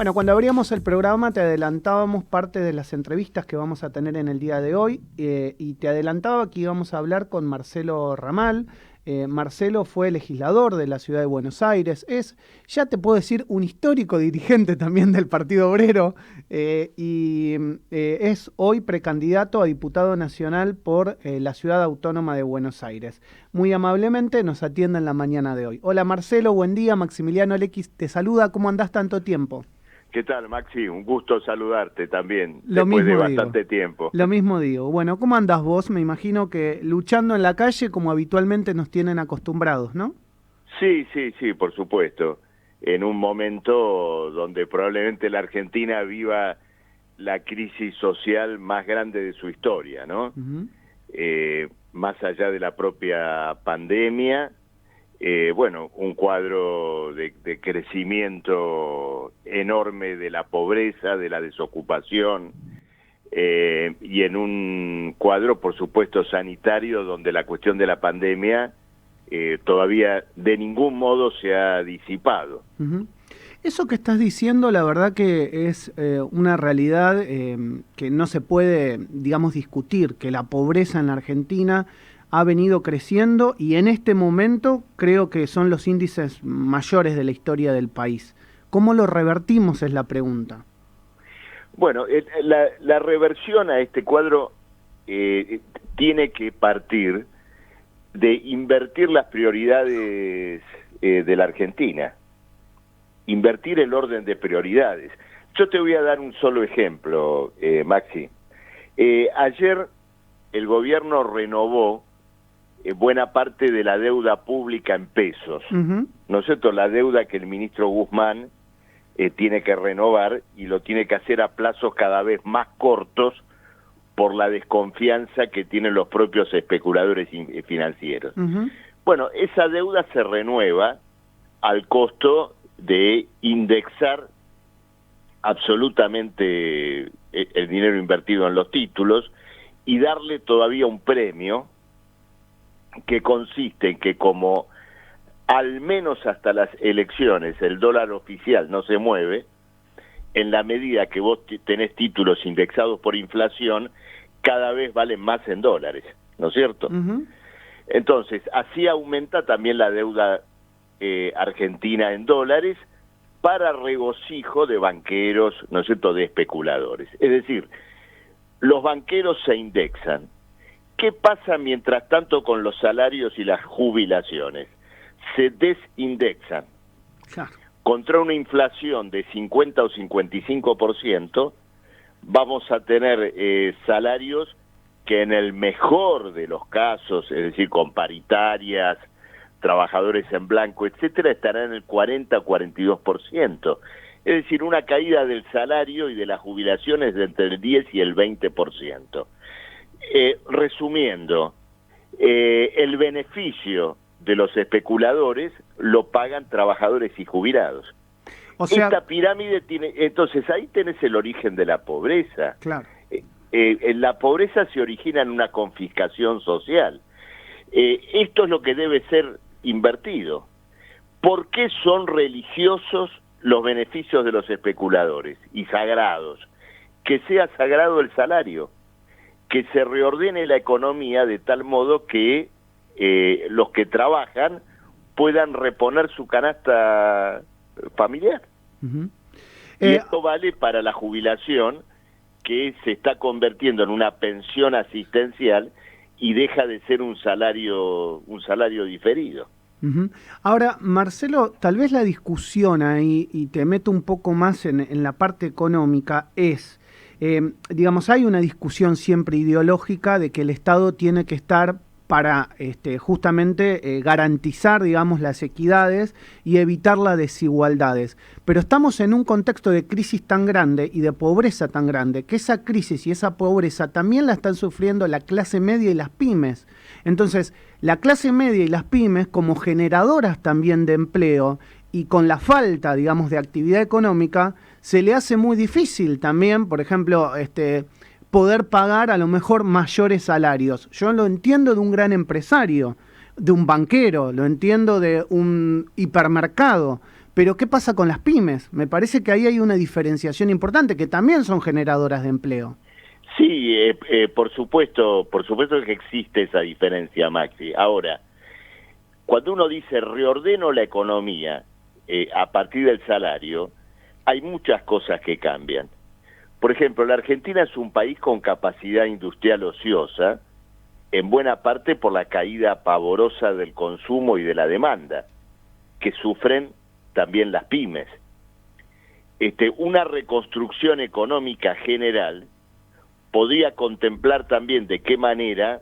Bueno, cuando abríamos el programa te adelantábamos parte de las entrevistas que vamos a tener en el día de hoy y te adelantaba que íbamos a hablar con Marcelo Ramal. Marcelo fue legislador de la ciudad de Buenos Aires, es, ya te puedo decir, un histórico dirigente también del Partido Obrero es hoy precandidato a diputado nacional por la ciudad autónoma de Buenos Aires. Muy amablemente nos atiende en la mañana de hoy. Hola Marcelo, buen día, Maximiliano Lequis te saluda, ¿cómo andás tanto tiempo? ¿Qué tal, Maxi? Un gusto saludarte también, Lo después de mismo bastante digo. tiempo. Lo mismo digo. Bueno, ¿cómo andás vos? Me imagino que luchando en la calle como habitualmente nos tienen acostumbrados, ¿no? Sí, por supuesto. En un momento donde probablemente la Argentina viva la crisis social más grande de su historia, ¿no? Más allá de la propia pandemia, bueno, un cuadro de crecimiento enorme de la pobreza, de la desocupación, y en un cuadro, por supuesto, sanitario, donde la cuestión de la pandemia todavía de ningún modo se ha disipado. Eso que estás diciendo, la verdad que es una realidad que no se puede, digamos, discutir, que la pobreza en la Argentina ha venido creciendo y en este momento creo que son los índices mayores de la historia del país. ¿Cómo lo revertimos es la pregunta? Bueno, la reversión a este cuadro tiene que partir de invertir las prioridades de la Argentina, invertir el orden de prioridades. Yo te voy a dar un solo ejemplo, Maxi. Ayer el gobierno renovó buena parte de la deuda pública en pesos, ¿no es cierto? La deuda que el ministro Guzmán tiene que renovar y lo tiene que hacer a plazos cada vez más cortos por la desconfianza que tienen los propios especuladores financieros. Bueno, esa deuda se renueva al costo de indexar absolutamente el dinero invertido en los títulos y darle todavía un premio que consiste en que como al menos hasta las elecciones el dólar oficial no se mueve, en la medida que vos tenés títulos indexados por inflación, cada vez valen más en dólares, ¿no es cierto? Entonces, así aumenta también la deuda argentina en dólares para regocijo de banqueros, ¿no es cierto?, de especuladores. Es decir, los banqueros se indexan. ¿Qué pasa mientras tanto con los salarios y las jubilaciones? Se desindexan. Claro. Contra una inflación de 50 o 55%, vamos a tener salarios que en el mejor de los casos, es decir, con paritarias, trabajadores en blanco, etcétera, estarán en el 40-42%. Es decir, una caída del salario y de las jubilaciones de entre el 10 y el 20%. Resumiendo, el beneficio de los especuladores lo pagan trabajadores y jubilados. O sea, esta pirámide tiene, entonces ahí tenés el origen de la pobreza. Claro. La pobreza se origina en una confiscación social. Esto es lo que debe ser invertido. ¿Por qué son religiosos los beneficios de los especuladores y sagrados? Que sea sagrado el salario, que se reordene la economía de tal modo que los que trabajan puedan reponer su canasta familiar. Y esto vale para la jubilación, que se está convirtiendo en una pensión asistencial y deja de ser un salario diferido. Ahora, Marcelo, tal vez la discusión ahí, y te meto un poco más en la parte económica, es, digamos, hay una discusión siempre ideológica de que el Estado tiene que estar para justamente garantizar, digamos, las equidades y evitar las desigualdades. Pero estamos en un contexto de crisis tan grande y de pobreza tan grande, que esa crisis y esa pobreza también la están sufriendo la clase media y las pymes. Entonces, la clase media y las pymes, como generadoras también de empleo, y con la falta, digamos, de actividad económica, se le hace muy difícil también, por ejemplo, poder pagar a lo mejor mayores salarios. Yo lo entiendo de un gran empresario, de un banquero, lo entiendo de un hipermercado, Pero ¿qué pasa con las pymes? Me parece que ahí hay una diferenciación importante, que también son generadoras de empleo. Sí, por supuesto que existe esa diferencia, Maxi. Ahora, cuando uno dice reordeno la economía a partir del salario, hay muchas cosas que cambian. Por ejemplo, la Argentina es un país con capacidad industrial ociosa, en buena parte por la caída pavorosa del consumo y de la demanda, que sufren también las pymes. Una reconstrucción económica general podría contemplar también de qué manera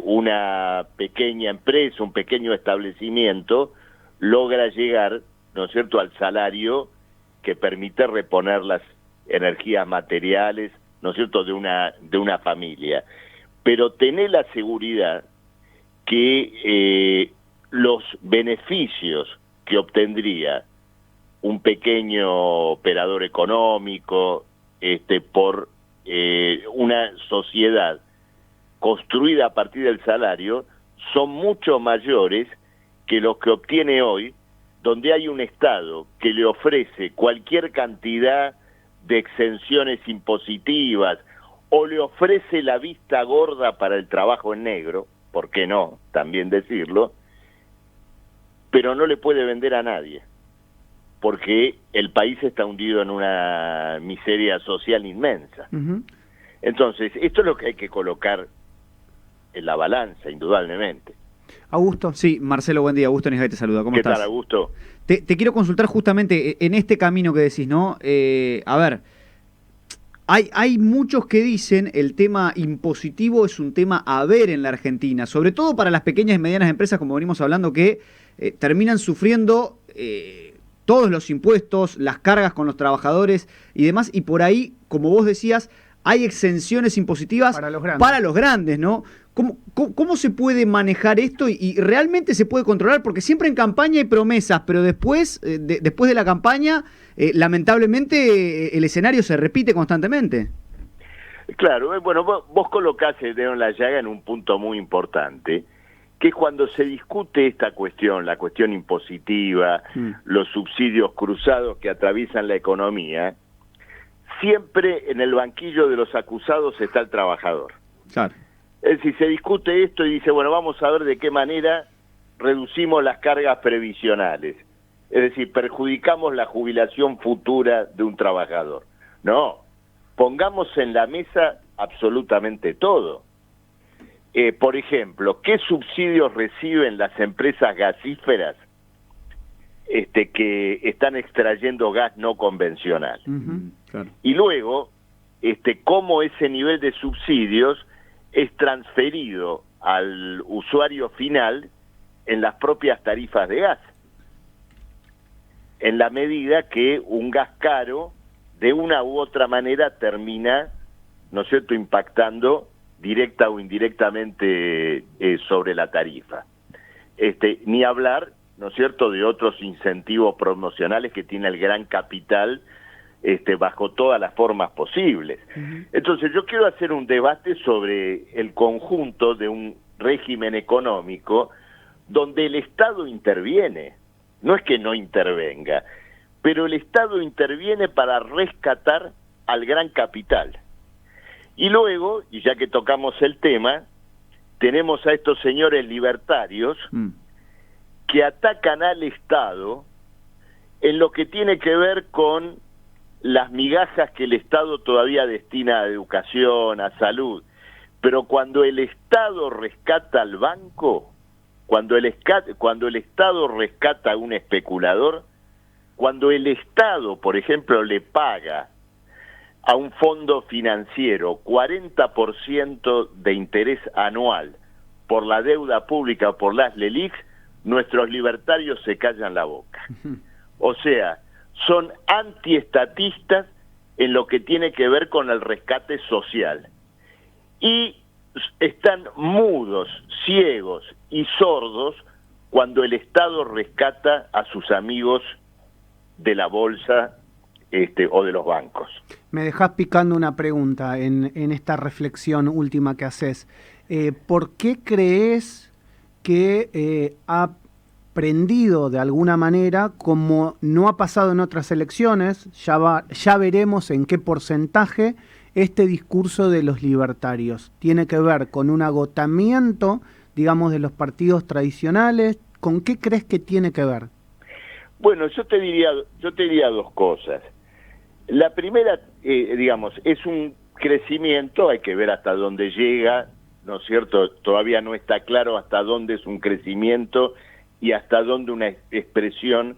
una pequeña empresa, un pequeño establecimiento, logra llegar, ¿no es cierto?, al salario que permite reponer las energías materiales, ¿no es cierto?, de una familia. Pero tener la seguridad que los beneficios que obtendría un pequeño operador económico por una sociedad construida a partir del salario son mucho mayores que los que obtiene hoy, donde hay un Estado que le ofrece cualquier cantidad de exenciones impositivas o le ofrece la vista gorda para el trabajo en negro, ¿por qué no? También decirlo, pero no le puede vender a nadie, porque el país está hundido en una miseria social inmensa. Uh-huh. Entonces, esto es lo que hay que colocar en la balanza, indudablemente. Augusto. Sí, Marcelo, buen día. Augusto Nisgay te saluda. ¿Cómo estás? ¿Qué tal, Augusto? Te quiero consultar justamente en este camino que decís, ¿no? A ver, hay muchos que dicen el tema impositivo es un tema a ver en la Argentina, sobre todo para las pequeñas y medianas empresas, como venimos hablando, que terminan sufriendo todos los impuestos, las cargas con los trabajadores y demás, y por ahí, como vos decías, hay exenciones impositivas para los grandes, ¿no? ¿Cómo se puede manejar esto y realmente se puede controlar? Porque siempre en campaña hay promesas, pero después de la campaña, lamentablemente, el escenario se repite constantemente. Claro, bueno, vos colocás el dedo en la llaga en un punto muy importante, que cuando se discute esta cuestión, la cuestión impositiva, los subsidios cruzados que atraviesan la economía, siempre en el banquillo de los acusados está el trabajador. Claro. Es decir, se discute esto y dice, bueno, vamos a ver de qué manera reducimos las cargas previsionales. Es decir, perjudicamos la jubilación futura de un trabajador. No, pongamos en la mesa absolutamente todo. Por ejemplo, ¿qué subsidios reciben las empresas gasíferas que están extrayendo gas no convencional? Uh-huh, claro. Y luego, cómo ese nivel de subsidios es transferido al usuario final en las propias tarifas de gas, en la medida que un gas caro de una u otra manera termina, ¿no es cierto?, impactando directa o indirectamente sobre la tarifa. Ni hablar, ¿no es cierto?, de otros incentivos promocionales que tiene el gran capital bajo todas las formas posibles. Uh-huh. Entonces yo quiero hacer un debate sobre el conjunto de un régimen económico donde el Estado interviene, no es que no intervenga, pero el Estado interviene para rescatar al gran capital. Y luego, y ya que tocamos el tema, tenemos a estos señores libertarios que atacan al Estado en lo que tiene que ver con las migajas que el Estado todavía destina a educación, a salud. Pero cuando el Estado rescata al banco, cuando el Estado rescata a un especulador, cuando el Estado, por ejemplo, le paga a un fondo financiero 40% de interés anual por la deuda pública, por las LELIQs, nuestros libertarios se callan la boca. O sea, son antiestatistas en lo que tiene que ver con el rescate social. Y están mudos, ciegos y sordos cuando el Estado rescata a sus amigos de la bolsa o de los bancos. Me dejás picando una pregunta en esta reflexión última que haces. ¿Por qué crees que ha aprendido de alguna manera, como no ha pasado en otras elecciones, ya veremos en qué porcentaje este discurso de los libertarios tiene que ver con un agotamiento, digamos, de los partidos tradicionales. ¿Con qué crees que tiene que ver? Bueno, yo te diría dos cosas. La primera, digamos, es un crecimiento, hay que ver hasta dónde llega, ¿no es cierto? Todavía no está claro hasta dónde es un crecimiento y hasta dónde una expresión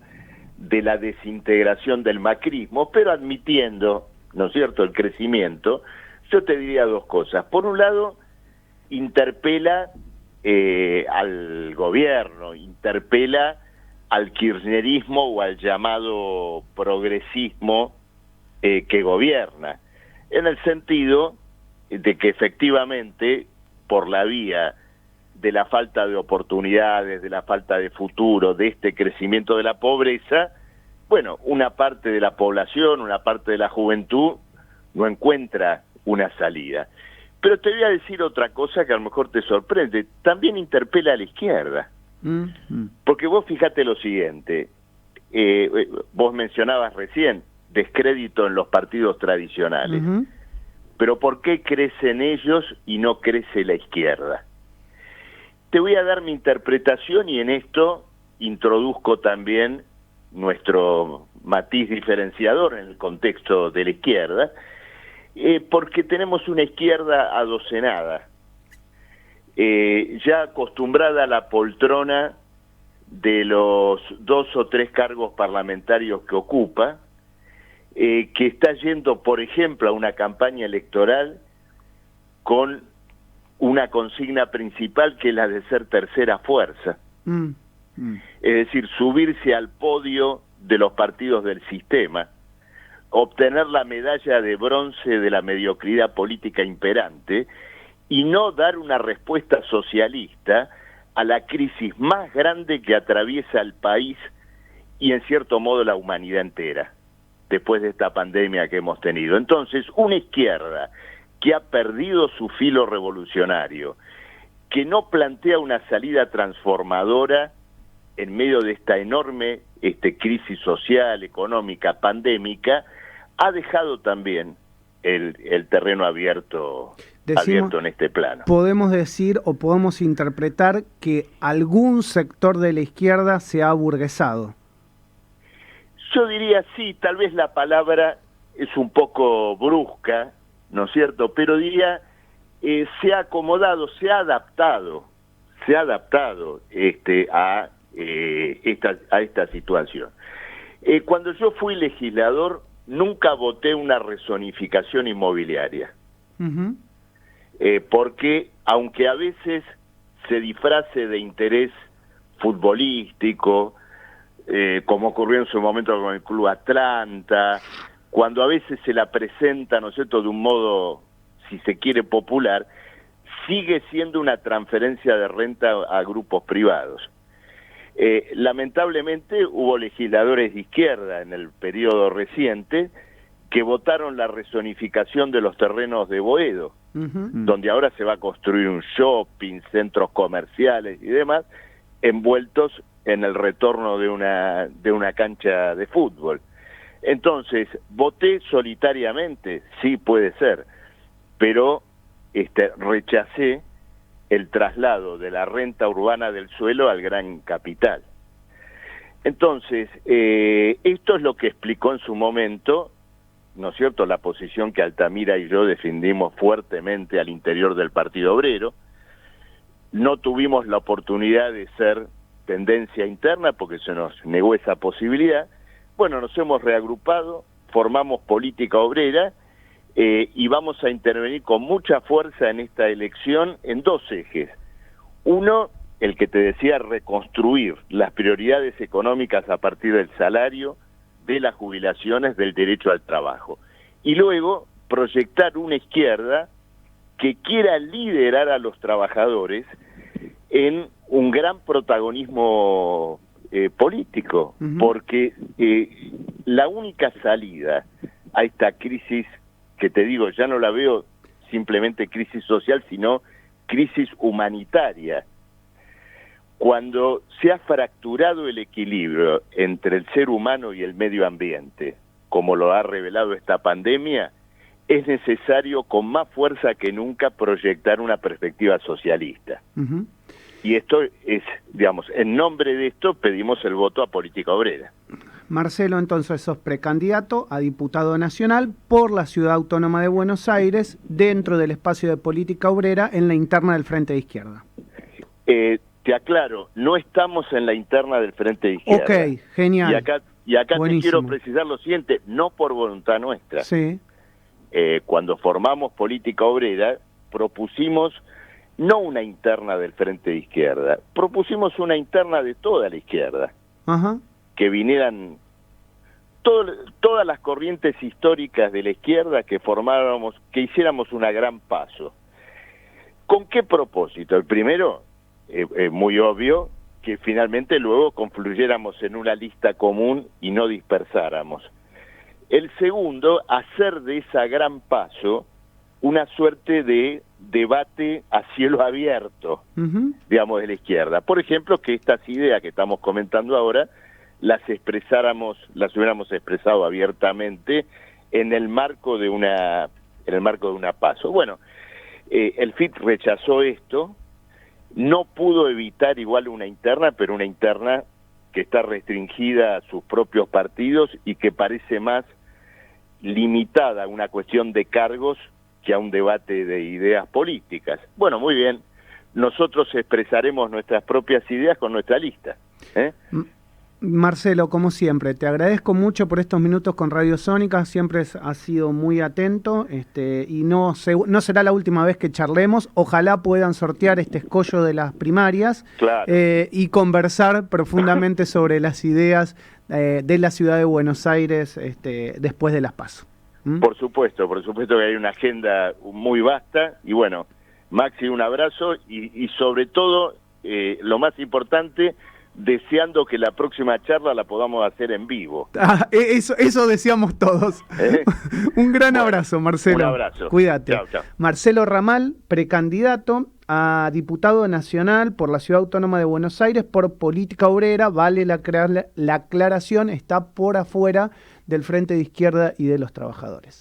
de la desintegración del macrismo, pero admitiendo, ¿no es cierto?, el crecimiento, yo te diría dos cosas. Por un lado, interpela al gobierno, interpela al kirchnerismo o al llamado progresismo que gobierna, en el sentido de que efectivamente, por la vía de la falta de oportunidades, de la falta de futuro, de este crecimiento de la pobreza, bueno, una parte de la población, una parte de la juventud no encuentra una salida. Pero te voy a decir otra cosa que a lo mejor te sorprende, también interpela a la izquierda. Porque vos fíjate lo siguiente, vos mencionabas recién descrédito en los partidos tradicionales, pero ¿por qué crecen ellos y no crece la izquierda? Te voy a dar mi interpretación y en esto introduzco también nuestro matiz diferenciador en el contexto de la izquierda, porque tenemos una izquierda adocenada, ya acostumbrada a la poltrona de los 2 o 3 cargos parlamentarios que ocupa, que está yendo, por ejemplo, a una campaña electoral con una consigna principal que es la de ser tercera fuerza. Es decir, subirse al podio de los partidos del sistema, obtener la medalla de bronce de la mediocridad política imperante y no dar una respuesta socialista a la crisis más grande que atraviesa el país y en cierto modo la humanidad entera, después de esta pandemia que hemos tenido. Entonces, una izquierda que ha perdido su filo revolucionario, que no plantea una salida transformadora en medio de esta enorme crisis social, económica, pandémica, ha dejado también el terreno abierto en este plano. Podemos decir o podemos interpretar que algún sector de la izquierda se ha aburguesado. Yo diría sí, tal vez la palabra es un poco brusca, ¿no es cierto? Pero diría, se ha acomodado, se ha adaptado a esta situación. Cuando yo fui legislador, nunca voté una rezonificación inmobiliaria, porque aunque a veces se disfrace de interés futbolístico, como ocurrió en su momento con el Club Atlanta, cuando a veces se la presenta, ¿no es cierto?, de un modo, si se quiere, popular, sigue siendo una transferencia de renta a grupos privados. Lamentablemente hubo legisladores de izquierda en el periodo reciente que votaron la rezonificación de los terrenos de Boedo, donde ahora se va a construir un shopping, centros comerciales y demás, envueltos en el retorno de una cancha de fútbol. Entonces, voté solitariamente, sí puede ser, pero rechacé el traslado de la renta urbana del suelo al gran capital. Entonces, esto es lo que explicó en su momento, ¿no es cierto?, la posición que Altamira y yo defendimos fuertemente al interior del Partido Obrero. No tuvimos la oportunidad de ser tendencia interna porque se nos negó esa posibilidad. Bueno, nos hemos reagrupado, formamos política obrera y vamos a intervenir con mucha fuerza en esta elección en 2 ejes. Uno, el que te decía, reconstruir las prioridades económicas a partir del salario, de las jubilaciones, del derecho al trabajo. Y luego, proyectar una izquierda que quiera liderar a los trabajadores en un gran protagonismo político, porque la única salida a esta crisis, que te digo, ya no la veo simplemente crisis social, sino crisis humanitaria. cuando se ha fracturado el equilibrio entre el ser humano y el medio ambiente, como lo ha revelado esta pandemia, es necesario con más fuerza que nunca proyectar una perspectiva socialista. Ujú. Y esto es, digamos, en nombre de esto pedimos el voto a Política Obrera. Marcelo, entonces sos precandidato a diputado nacional por la Ciudad Autónoma de Buenos Aires dentro del espacio de política obrera en la interna del Frente de Izquierda. Te aclaro, no estamos en la interna del Frente de Izquierda. Ok, genial. Y acá te Buenísimo. quiero precisar lo siguiente, no por voluntad nuestra. Sí. Cuando formamos Política Obrera, propusimos no una interna del Frente de Izquierda, propusimos una interna de toda la izquierda, Ajá. que vinieran todas las corrientes históricas de la izquierda que formáramos, que hiciéramos una gran paso. ¿Con qué propósito? El primero, muy obvio, que finalmente luego confluyéramos en una lista común y no dispersáramos. El segundo, hacer de esa gran paso una suerte de debate a cielo abierto, Ujú. digamos, de la izquierda. Por ejemplo, que estas ideas que estamos comentando ahora las hubiéramos expresado abiertamente en el marco de una paso. Bueno, el FIT rechazó esto, no pudo evitar igual una interna, pero una interna que está restringida a sus propios partidos y que parece más limitada a una cuestión de cargos que a un debate de ideas políticas. Bueno, muy bien, nosotros expresaremos nuestras propias ideas con nuestra lista. Marcelo, como siempre, te agradezco mucho por estos minutos con Radio Sónica, siempre has sido muy atento, y no será la última vez que charlemos, ojalá puedan sortear este escollo de las primarias, Claro. Y conversar profundamente sobre las ideas de la ciudad de Buenos Aires después de las PASO. Por supuesto que hay una agenda muy vasta, y bueno, Maxi, un abrazo, y sobre todo, lo más importante, deseando que la próxima charla la podamos hacer en vivo. Eso deseamos todos. Un gran abrazo, Marcelo. Un abrazo. Cuídate. Chao, chao. Marcelo Ramal, precandidato a diputado nacional por la Ciudad Autónoma de Buenos Aires por Política Obrera, vale la aclaración, está por afuera del Frente de Izquierda y de los Trabajadores.